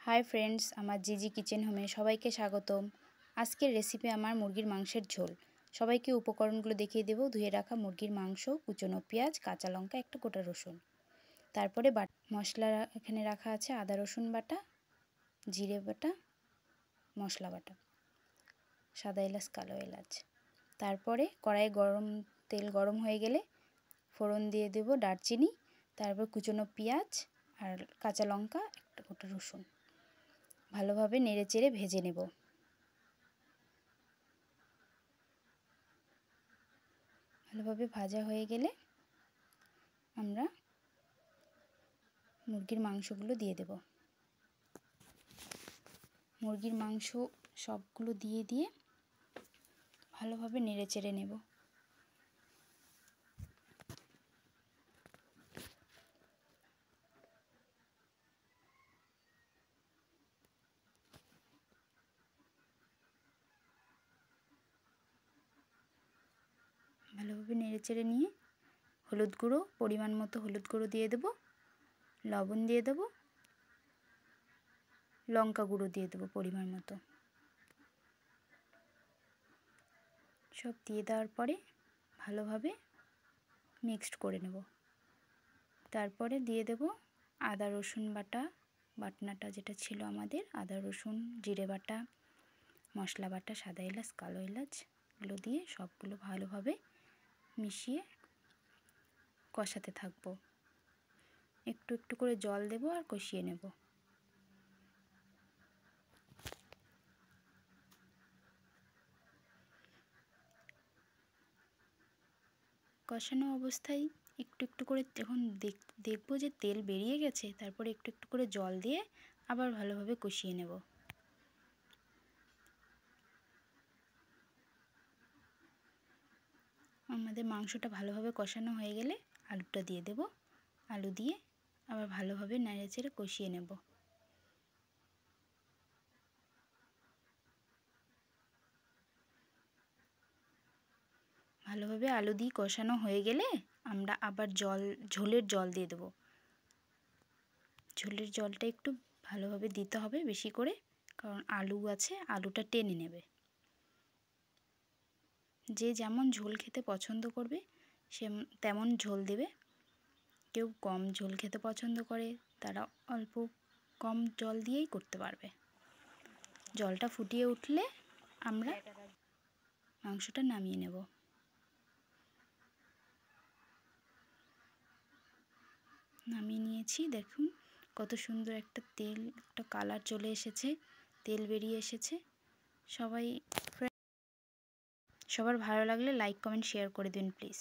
Hi friends আমার জিজি kitchen হোমে সবাইকে স্বাগতম। আজকের রেসিপি আমার মুরগির মাংসের ঝোল। সবাইকে উপকরণগুলো দেখিয়ে দেব। ধুয়ে রাখা মুরগির মাংস, কুচনো পেঁয়াজ, কাঁচা লঙ্কা, একটা গোটা রসুন। তারপরে মশলা এখানে রাখা আছে আদা রসুন বাটা, জিরে বাটা, মশলা বাটা, সাদা এলাচ, কালো এলাচ। তারপরে কড়াইয়ে তেল গরম হয়ে গেলে ফোড়ন দিয়ে দেব দারচিনি, তারপর কুচনো পেঁয়াজ আর কাঁচা লঙ্কা, একটা গোটা রসুন ভালোভাবে নেড়েচেড়ে ভেজে নেব। ভালোভাবে ভাজা হয়ে গেলে আমরা মুরগির মাংসগুলো দিয়ে দেব। মুরগির মাংস সবগুলো দিয়ে ভালোভাবে নেড়েচেড়ে নেব। ভালোভাবে নেড়েচেড়ে নিয়ে হলুদ গুঁড়ো, পরিমাণ মতো হলুদ গুঁড়ো দিয়ে দেব, লবণ দিয়ে দেব, লঙ্কা গুঁড়ো দিয়ে দেব পরিমাণ মতো। সব দিয়ে দেওয়ার পরে ভালোভাবে মিক্সড করে নেব। তারপরে দিয়ে দেব আদা রসুন বাটনাটা যেটা ছিল আমাদের, আদা রসুন, জিরে বাটা, মশলা বাটা, সাদা এলাচ, কালো এলাচ এগুলো দিয়ে সবগুলো ভালোভাবে মিশিয়ে কষাতে থাকবো। একটু একটু করে জল দেব আর কষিয়ে নেব। কষানো অবস্থায় একটু একটু করে যখন দেখব যে তেল বেরিয়ে গেছে, তারপরে একটু একটু করে জল দিয়ে আবার ভালোভাবে কষিয়ে নেব। আমাদের মাংসটা ভালোভাবে কষানো হয়ে গেলে আলুটা দিয়ে দেব। আলু দিয়ে আবার ভালোভাবে নেড়েচেড়ে কষিয়ে নেব। ভালোভাবে আলু দিয়ে কষানো হয়ে গেলে আমরা আবার ঝোলের জল দিয়ে দেব। ঝোলের জলটা একটু ভালোভাবে দিতে হবে বেশি করে, কারণ আলু আছে, আলুটা টেনে নেবে। যে যেমন ঝোল খেতে পছন্দ করবে সে তেমন ঝোল দেবে। কেউ কম ঝোল খেতে পছন্দ করে, তারা অল্প কম জল দিয়েই করতে পারবে। জলটা ফুটিয়ে উঠলে আমরা মাংসটা নামিয়ে নেব। নামিয়ে নিয়েছি, দেখুন কত সুন্দর একটা কালার চলে এসেছে, তেল বেরিয়ে এসেছে। সবার ভালো লাগলে লাইক, কমেন্ট, শেয়ার করে দিন প্লিজ।